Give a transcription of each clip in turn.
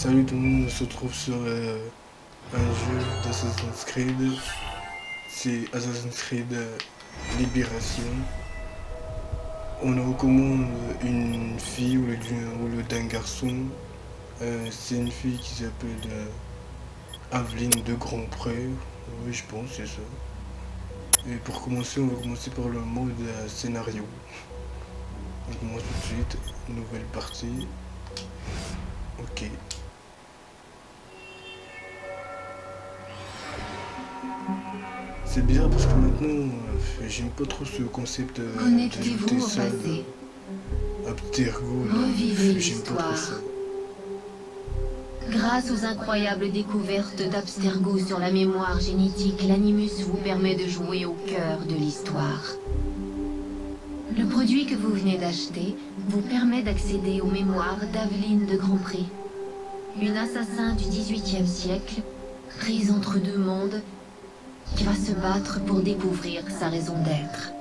Salut tout le monde, on se retrouve sur un jeu d'Assassin's Creed. C'est Assassin's Creed Libération. On recommande une fille ou d'un garçon. C'est une fille qui s'appelle Aveline de Grandpré. Oui, je pense, c'est ça. Et pour commencer, on va commencer par le mode scénario. On commence tout de suite. Nouvelle partie. Ok. C'est bizarre parce que maintenant, j'aime pas trop ce concept Connectez-vous d'ajouter au ça passé. Abstergo. Revivez J'aime pas trop ça. l'histoire. Grâce aux incroyables découvertes d'Abstergo sur la mémoire génétique, l'Animus vous permet de jouer au cœur de l'histoire. Le produit que vous venez d'acheter vous permet d'accéder aux mémoires d'Aveline de Grandpré, une assassin du XVIIIe siècle, prise entre deux mondes, qui va se battre pour découvrir sa raison d'être.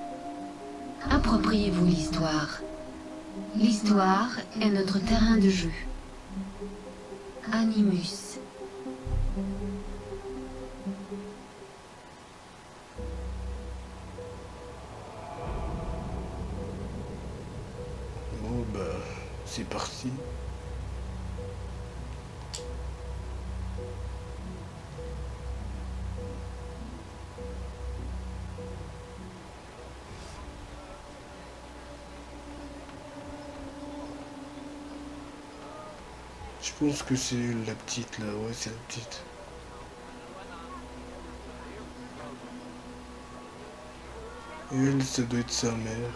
Appropriez-vous l'histoire. L'histoire est notre terrain de jeu. Animus. Bon bah, c'est parti. Je pense que c'est la petite là, ouais c'est la petite. Et elle, ça doit être sa mère.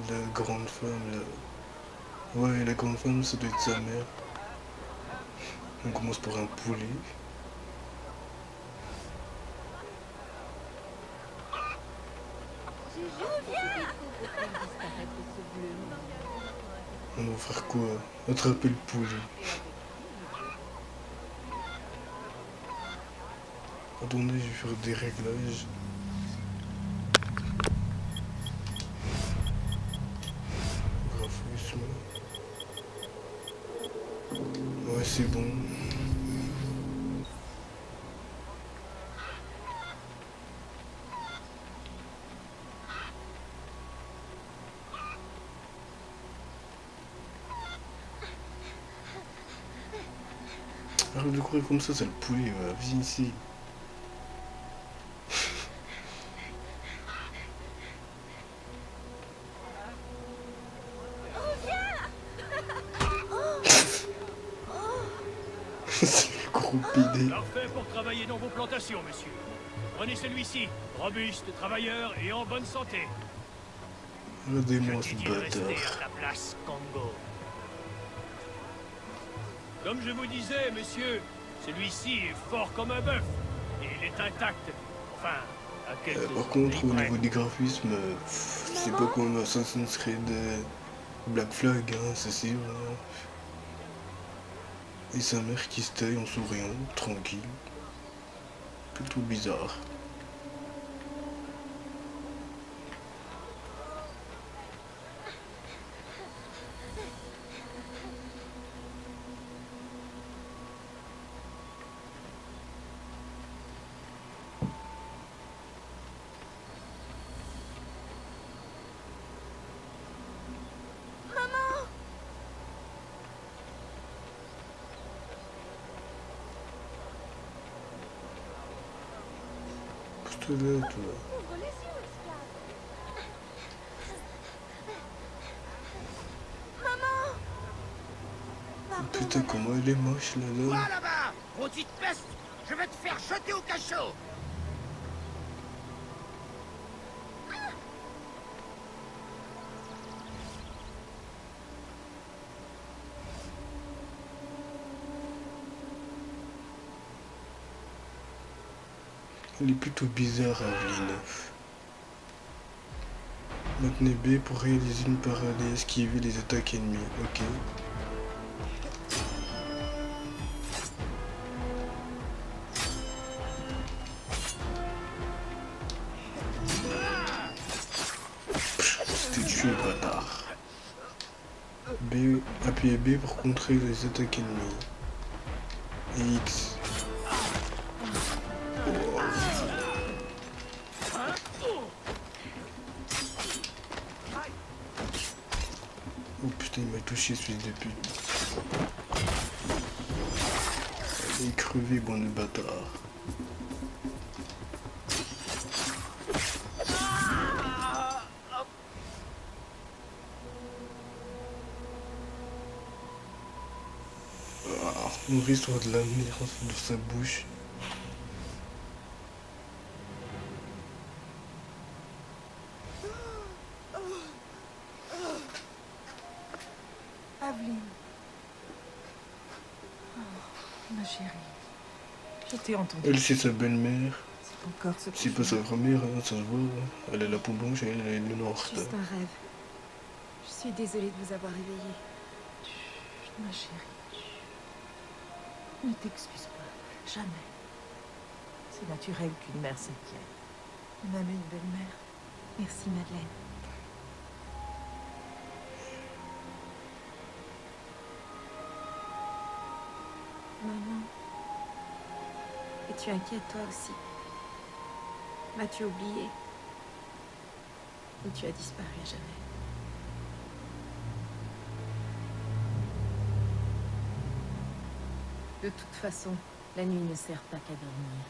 La grande femme là. Ouais, la grande femme, ça doit être sa mère. On commence par un poulet. On va faire quoi? Attraper le poulet. Attendez, je vais faire des réglages. Graphisme. Ouais, c'est bon. Arrête de courir comme ça, c'est le poulet. Viens ici. C'est le gros PD. Parfait pour travailler dans vos plantations, monsieur. Prenez celui-ci, robuste, travailleur et en bonne santé. Regardez-moi Je ce t'ai dit de rester bâtard. à ta place, Congo. Comme je vous disais, monsieur, celui-ci est fort comme un bœuf. Et il est intact. Enfin, à quelques Par contre, au près. niveau des graphismes, c'est pas comme Assassin's Creed Black Flag, hein, c'est sûr. Hein. Et sa mère qui se taille en souriant, tranquille. Plutôt bizarre. Pousse-toi là, toi. Putain, comment elle est moche, là, Toi là. là-bas, maudite peste, je vais te faire jeter au cachot. Elle est plutôt bizarre, Aveline. Maintenez B pour réaliser une parade et esquiver les attaques ennemies. Ok. C'était tué, bâtard. B, appuyez B pour contrer les attaques ennemies. et X. Oh. Oh putain, il m'a touché ce fils de pute. Il est crevé, bon le bâtard. Nourrir sur de la merde dans sa bouche. Aveline. Oh, ma chérie. Je t'ai entendu. Elle, c'est sa belle-mère. C'est encore ce que C'est pas sa grand-mère, hein, ça se voit. Elle a la peau blanche et elle a le noir. Juste un rêve. Je suis désolée de vous avoir réveillé. Chut, ma chérie. Chut. Ne t'excuse pas. Jamais. C'est naturel qu'une mère s'inquiète. Même une belle-mère. Merci, Madeleine. Maman. Es-tu inquiète toi aussi? M'as-tu oublié? Ou tu as disparu à jamais? De toute façon, la nuit ne sert pas qu'à dormir.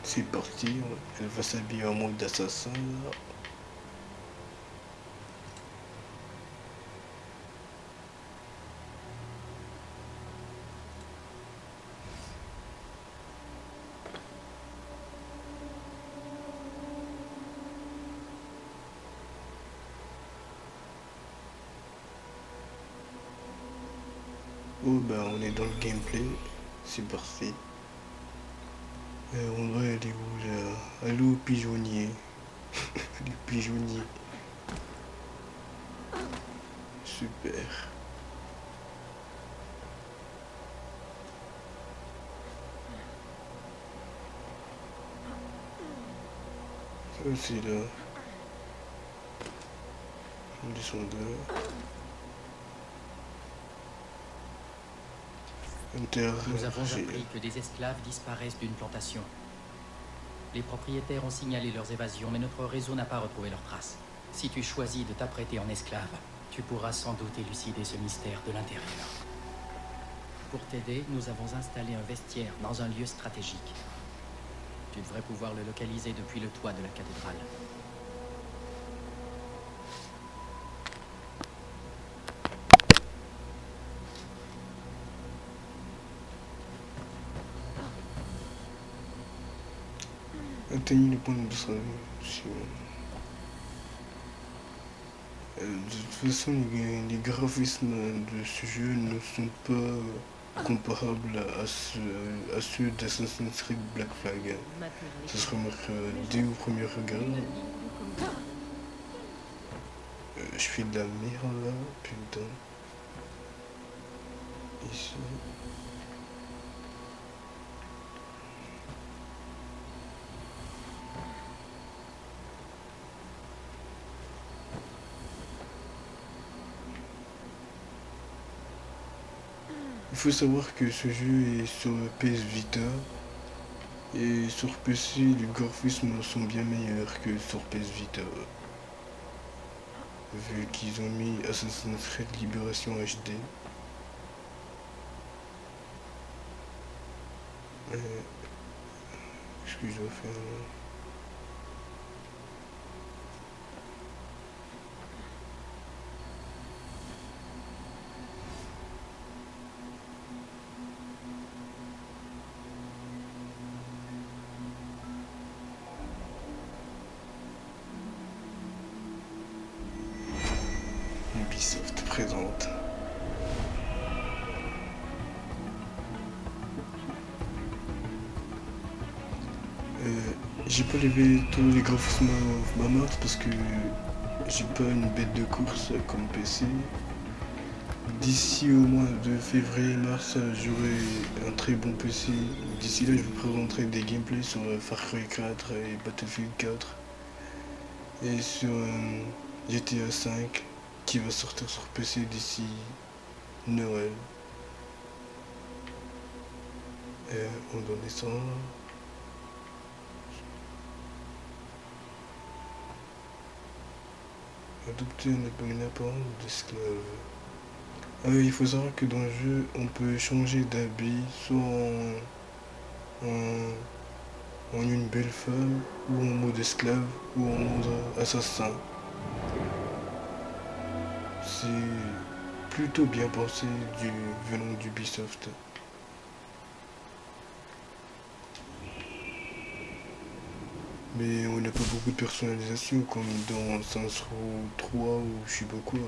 C'est parti, elle va s'habiller en mode d'assassin là. Oh bah on est dans le gameplay, c'est parti. On doit aller où là? Allô pigeonnier. Les pigeonniers. Super. Ça c'est là. On descend de là. Nous avons appris que des esclaves disparaissent d'une plantation. Les propriétaires ont signalé leurs évasions, mais notre réseau n'a pas retrouvé leurs traces. Si tu choisis de t'apprêter en esclave, tu pourras sans doute élucider ce mystère de l'intérieur. Pour t'aider, nous avons installé un vestiaire dans un lieu stratégique. Tu devrais pouvoir le localiser depuis le toit de la cathédrale. Atteignez le point de solution. De toute façon, les graphismes de ce jeu ne sont pas comparables à ceux d'Assassin's Creed Black Flag. Ça se remarque dès au premier regard. Je fais de la merde là, putain. Ici. Il faut savoir que ce jeu est sur PS Vita et sur PC les graphismes sont bien meilleurs que sur PS Vita. Vu qu'ils ont mis Assassin's Creed Libération HD. Qu'est-ce que je dois faire là? Ubisoft présente. J'ai pas levé tous les graphismes à mars parce que j'ai pas une bête de course comme PC. D'ici au mois de février-mars, j'aurai un très bon PC. D'ici là, je vous présenterai des gameplays sur Far Cry 4 et Battlefield 4. et sur GTA 5 qui va sortir sur PC d'ici Noël. Et on doit descendre. Adopter une apparence d'esclave. Il faut savoir que dans le jeu, on peut changer d'habit, soit en une belle femme, ou en mode esclave, ou en mode assassin. C'est plutôt bien pensé venant d'Ubisoft. Mais on n'a pas beaucoup de personnalisation comme dans Saints Row 3 ou je sais pas quoi.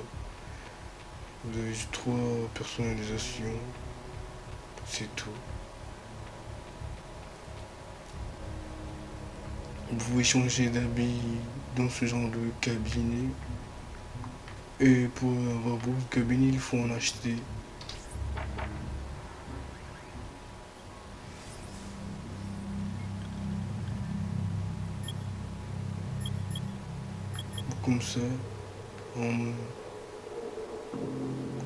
Vous avez juste 3 personnalisations. C'est tout. Vous pouvez changer d'habit dans ce genre de cabinet. Et pour avoir beaucoup de cabinets, il faut en acheter. Comme ça,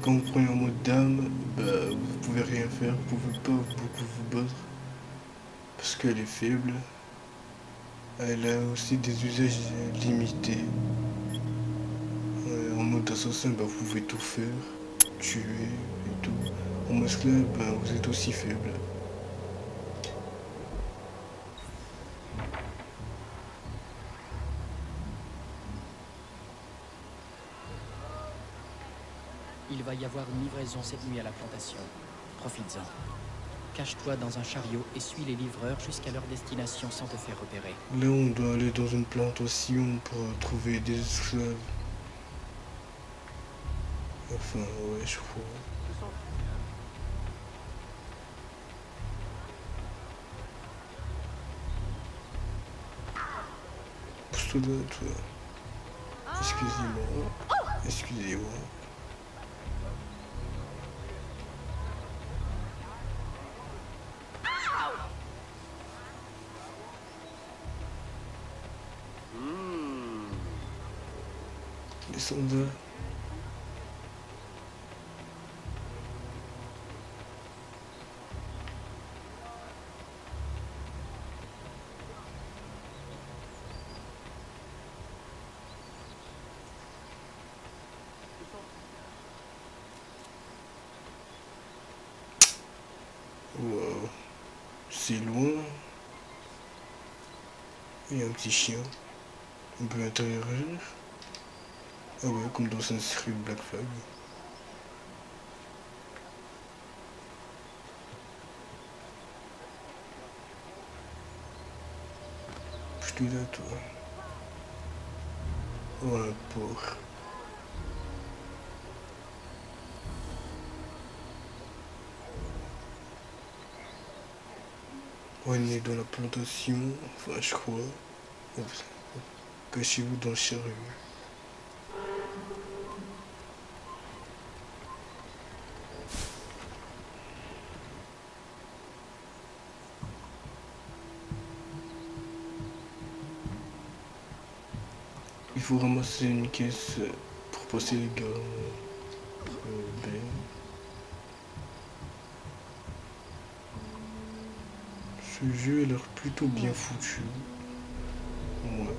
quand vous prenez en mode dame, vous pouvez rien faire, vous pouvez pas beaucoup vous battre parce qu'elle est faible. Elle a aussi des usages limités. En mode assassin, vous pouvez tout faire, tuer et tout. En mode esclave, vous êtes aussi faible. Il va y avoir une livraison cette nuit à la plantation. Profites-en. Cache-toi dans un chariot et suis les livreurs jusqu'à leur destination sans te faire repérer. Là, on doit aller dans une plantation pour trouver des esclaves. Enfin, ouais, je crois. Pousse-toi là, toi. Excusez-moi. Excusez-moi. Les soldats. Wow. C'est loin. Il y a un petit chien. On peut interagir. Ah ouais, comme dans une série de Black Flag. Je te dis à toi. Oh un porc. On est dans la plantation, enfin je crois. Cachez-vous dans le chariot. Il faut ramasser une caisse pour passer les gars. Ce jeu a l'air plutôt bien foutu. Ouais.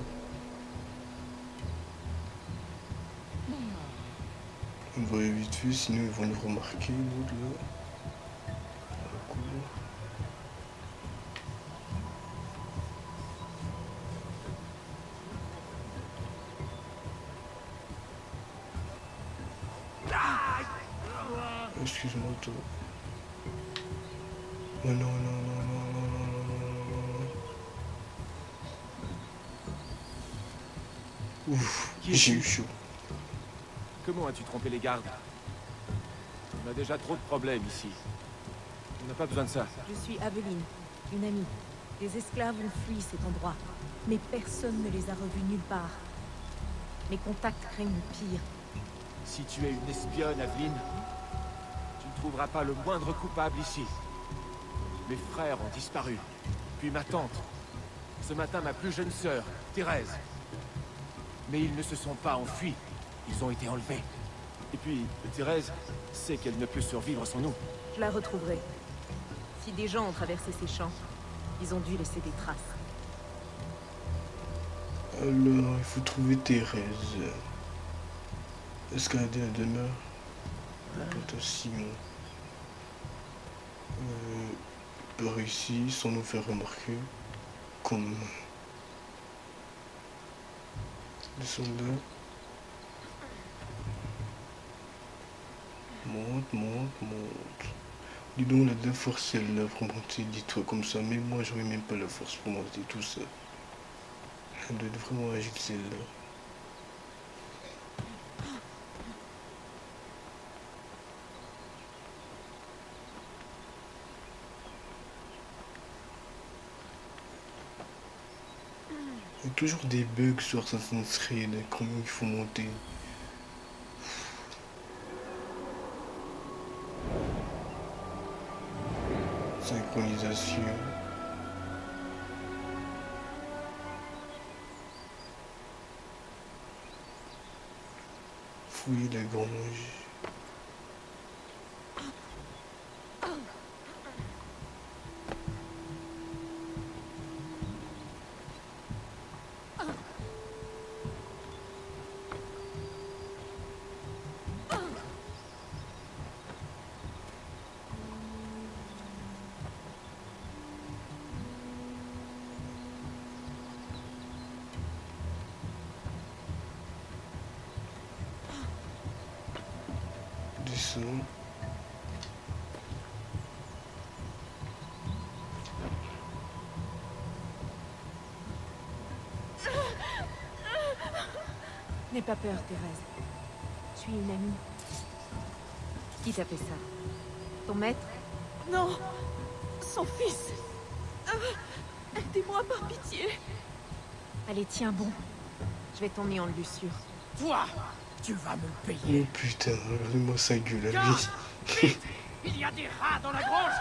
On va aller vite fait, sinon ils vont nous remarquer, l'autre là. Cool. Excuse-moi toi. Oh non, non, non, non, non, non, non, non. Ouf, j'ai eu chaud. Comment as-tu trompé les gardes? On a déjà trop de problèmes ici. On n'a pas besoin de ça. Je suis Aveline, une amie. Les esclaves ont fui cet endroit, mais personne ne les a revus nulle part. Mes contacts craignent le pire. Si tu es une espionne, Aveline, tu ne trouveras pas le moindre coupable ici. Mes frères ont disparu, puis ma tante. Ce matin, ma plus jeune sœur, Thérèse. Mais ils ne se sont pas enfuis. Ils ont été enlevés. Et puis, Thérèse sait qu'elle ne peut survivre sans nous. Je la retrouverai. Si des gens ont traversé ces champs, ils ont dû laisser des traces. Alors, il faut trouver Thérèse. Escalader la demeure. Quant à Simon. Par ici, sans nous faire remarquer. Comme des soldats. Monte, monte, monte. Dis donc, on a de la force celle-là pour monter, dis-toi comme ça. Mais moi, j'aurais même pas la force pour monter tout ça. Elle doit être vraiment agile celle-là. Il y a toujours des bugs sur Assassin's Creed, comment il faut monter. Synchronisation. Fouiller la grange. Descends. N'aie pas peur, Thérèse. Je suis une amie. Qui t'a fait ça? Ton maître? Non, son fils. Aidez-moi par pitié. Allez, tiens bon. Je vais t'emmener en Lussure. Toi, tu vas me le payer. Oh putain, regardez-moi sa gueule à Gars, lui. vite, il y a des rats dans la grange.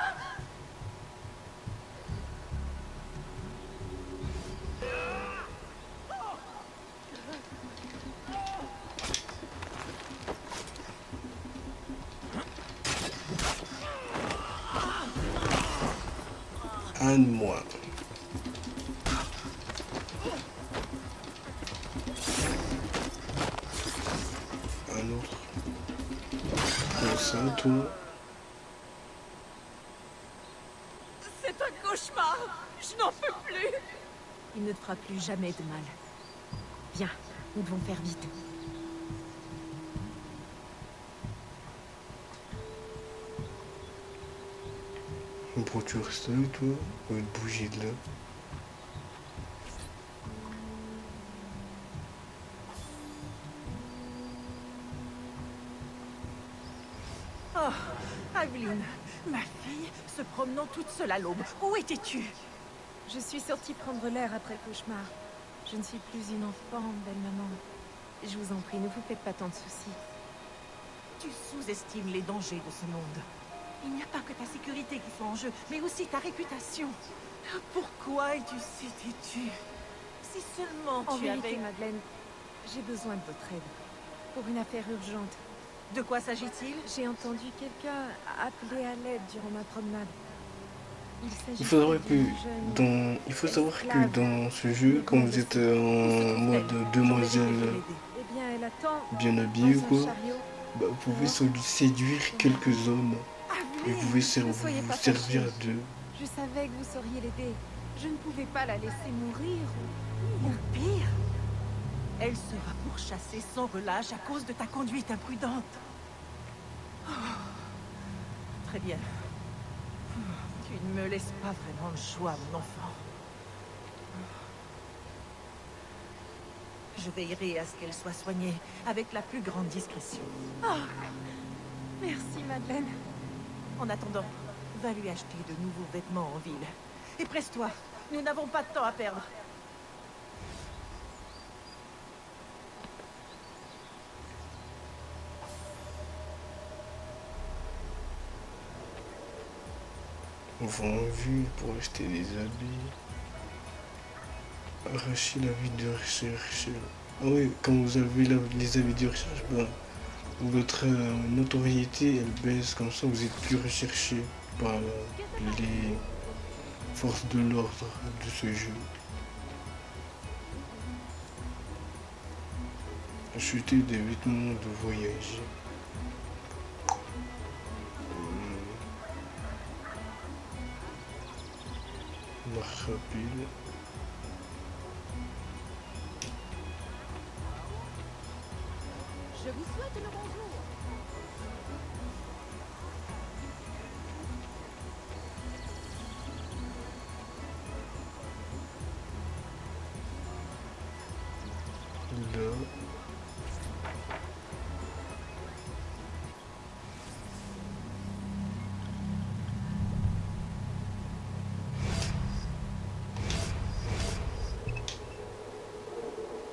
Un de moins. Un autre. Prends ça, toi. C'est un cauchemar. Je n'en peux plus. Il ne te fera plus jamais de mal. Viens, nous devons faire vite. Pourquoi tu restes là, toi? On va te bouger de là. Oh, Aveline, ma fille, se promenant toute seule à l'aube. Où étais-tu? Je suis sortie prendre l'air après le cauchemar. Je ne suis plus une enfant, belle maman. Je vous en prie, ne vous faites pas tant de soucis. Tu sous-estimes les dangers de ce monde. Il n'y a pas que ta sécurité qui soit en jeu, mais aussi ta réputation. Pourquoi es-tu si têtue? Si seulement En tu vérité, avais... Madeleine, j'ai besoin de votre aide. Pour une affaire urgente. De quoi s'agit-il? J'ai entendu quelqu'un appeler à l'aide durant ma promenade. Il faut savoir que dans ce jeu, quand vous êtes en mode demoiselle Eh bien, elle attend bien habillée ou dans un quoi, chariot. bah, vous pouvez séduire quelques hommes et vous pouvez Ne soyez vous pas servir fâchée. d'eux. Je savais que vous sauriez l'aider. Je ne pouvais pas la laisser mourir ou... Ou pire, elle sera pourchassée sans relâche à cause de ta conduite imprudente. Oh, très bien. Tu ne me laisses pas vraiment le choix, mon enfant. Je veillerai à ce qu'elle soit soignée avec la plus grande discrétion. Merci, Madeleine. En attendant, va lui acheter de nouveaux vêtements en ville. Et presse-toi, nous n'avons pas de temps à perdre. On va en ville pour acheter des habits. Arracher la vie de recherche. Ah oui, quand vous avez les avis de recherche, ben, votre notoriété elle baisse, comme ça vous êtes plus recherché par les forces de l'ordre de ce jeu. Acheter des vêtements de voyage. Marche rapide. Je vous souhaite le bonjour. Là.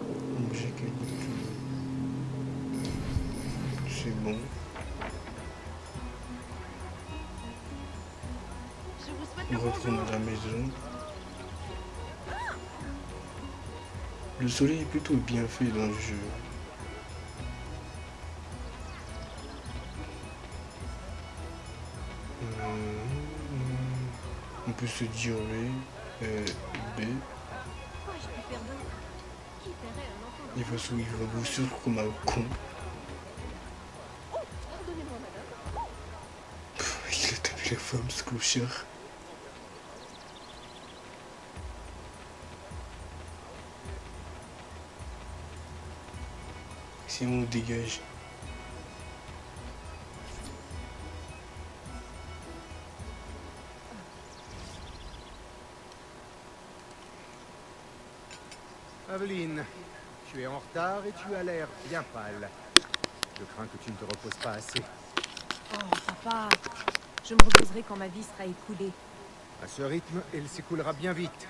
Objet qui coûte. C'est bon. Je vous souhaite On le retourne bonjour. à la maison. Le soleil est plutôt bien fait dans le jeu. On peut se dire B. Quoi, je peux faire d'autre? Qui paierait un enfant? Il va vous suivre comme un con. Pardonnez-moi, madame. Il a tapé la femme, ce clochard. Si on dégage. Aveline, tu es en retard et tu as l'air bien pâle. Je crains que tu ne te reposes pas assez. Oh, papa, je me reposerai quand ma vie sera écoulée. À ce rythme, elle s'écoulera bien vite.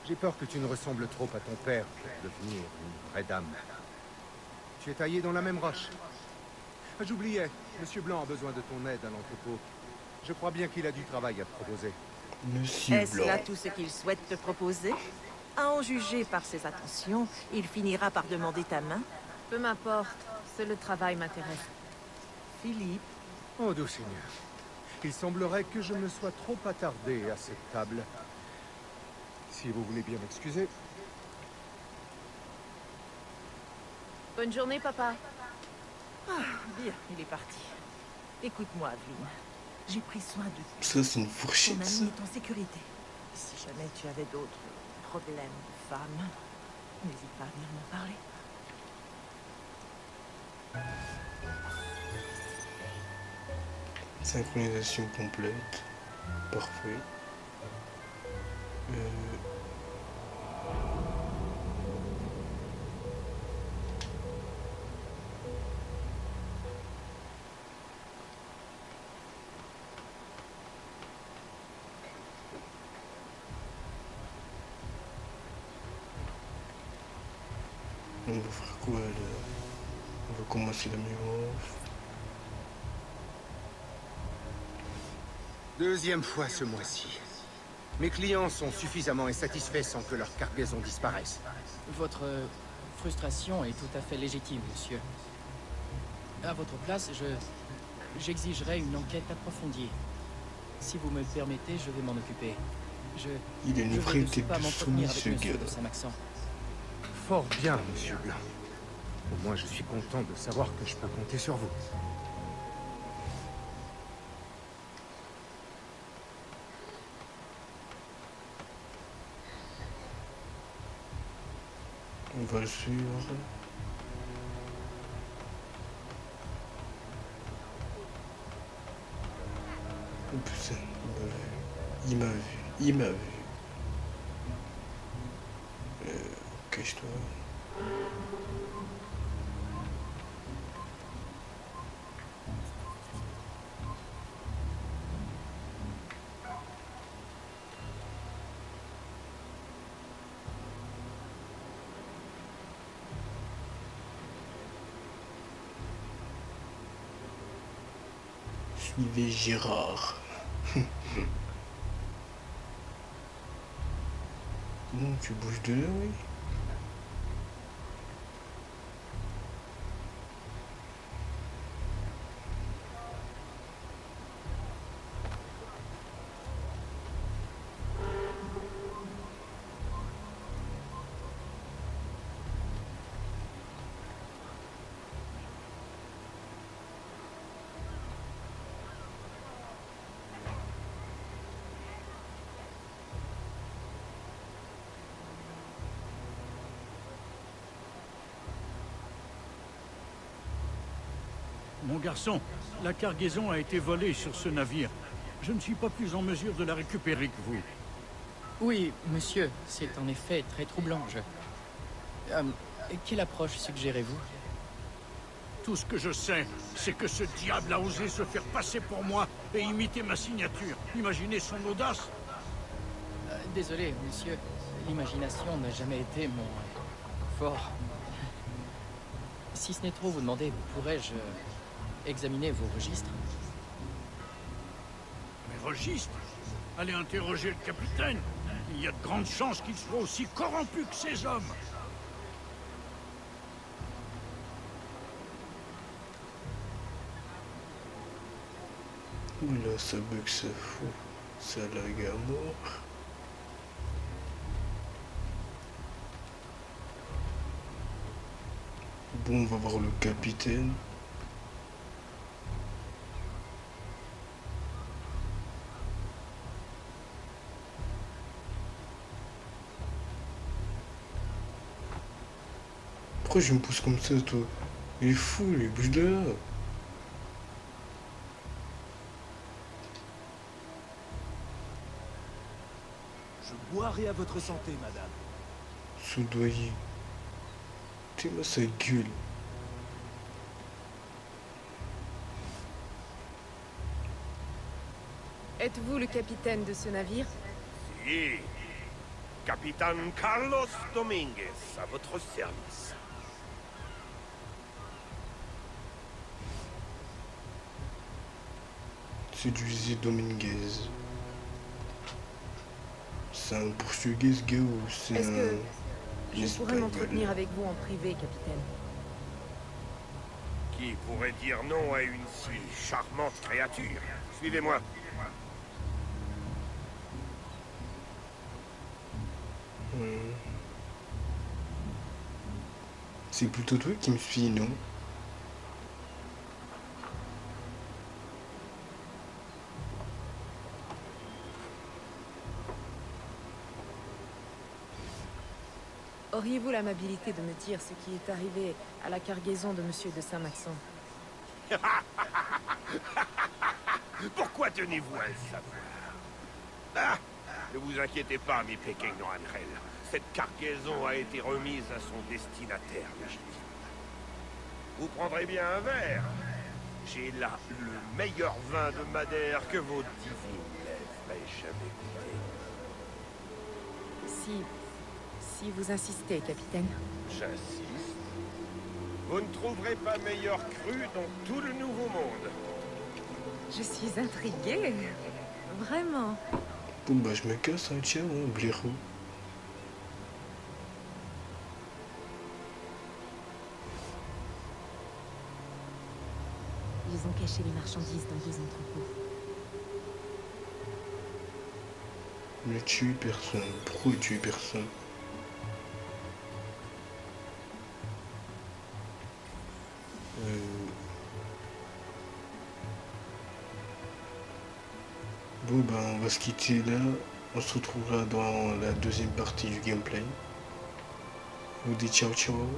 J'ai peur que tu ne ressembles trop à ton père pour devenir une vraie dame. Tu es taillé dans la même roche. Ah, j'oubliais, Monsieur Blanc a besoin de ton aide à l'entrepôt. Je crois bien qu'il a du travail à te proposer. Monsieur Est-ce là Blanc. tout ce qu'il souhaite te proposer? À en juger par ses attentions, il finira par demander ta main. Peu m'importe, seul le travail m'intéresse. Philippe, Oh, doux Seigneur. Il semblerait que je me sois trop attardé à cette table. Si vous voulez bien m'excuser. Bonne journée, papa. bien, il est parti. Écoute-moi, Aveline. J'ai pris soin de toi. Ça, c'est une Ton fourchette, ça. ami est en sécurité. Si jamais tu avais d'autres problèmes de femme, n'hésite pas à venir m'en parler. Synchronisation complète. Parfait. On va faire quoi là? On va commencer la mémoire. Deuxième fois ce mois-ci. Mes clients sont suffisamment insatisfaits sans que leur cargaison disparaisse. Votre frustration est tout à fait légitime, monsieur. À votre place, j'exigerais une enquête approfondie. Si vous me le permettez, je vais m'en occuper. Il a une je vraie vais de ce tête pas de m'entretenir souris, avec ce monsieur gars. de Saint-Maxent. Fort bien, Monsieur Blanc. Au moins, je suis content de savoir que je peux compter sur vous. On va le suivre. Oh putain, il m'a vu. Il m'a vu. Cache-toi. Suivez Gérard. Bon, tu bouges de là, oui. Mon garçon, la cargaison a été volée sur ce navire. Je ne suis pas plus en mesure de la récupérer que vous. Oui, monsieur, c'est en effet très troublant. Quelle approche suggérez-vous? Tout ce que je sais, c'est que ce diable a osé se faire passer pour moi et imiter ma signature. Imaginez son audace. Désolé, monsieur. L'imagination n'a jamais été mon fort. Si ce n'est trop vous demander, pourrais-je examiner vos registres? Mes registres? Allez interroger le capitaine. Il y a de grandes chances qu'il soit aussi corrompu que ces hommes. Oula, ça bug, c'est fou. Ça lag à mort. Bon, on va voir le capitaine. Pourquoi je me pousse comme ça, toi? Il est fou, il bouge de là. Je boirai à votre santé, madame. Soudoyer. T'es moi sa gueule. Êtes-vous le capitaine de ce navire? Si. Capitaine Carlos Dominguez, à votre service. Séduisez Dominguez. C'est un portugais, ce gars, ou c'est Est-ce que un je pourrais m'entretenir avec vous en privé, capitaine? Qui pourrait dire non à une si charmante créature? Suivez-moi. C'est plutôt toi qui me suis, non? Auriez-vous l'amabilité de me dire ce qui est arrivé à la cargaison de Monsieur de Saint-Maxent? Pourquoi tenez-vous à le savoir? Ah, ne vous inquiétez pas, mi pequeño Angel. Cette cargaison a été remise à son destinataire légitime. Vous prendrez bien un verre. J'ai là le meilleur vin de Madère que vos divines lèvres n'aient jamais goûté. Si vous insistez, capitaine. J'insiste. Vous ne trouverez pas meilleur cru dans tout le Nouveau Monde. Je suis intriguée. Vraiment. Bon bah je me casse, hein, tiens, hein, blaireau. Ils ont caché les marchandises dans des entrepôts. Ne tue personne. Pourquoi tuer personne? Bon ben on va se quitter là. On se retrouvera dans la deuxième partie du gameplay. Je vous dis ciao ciao.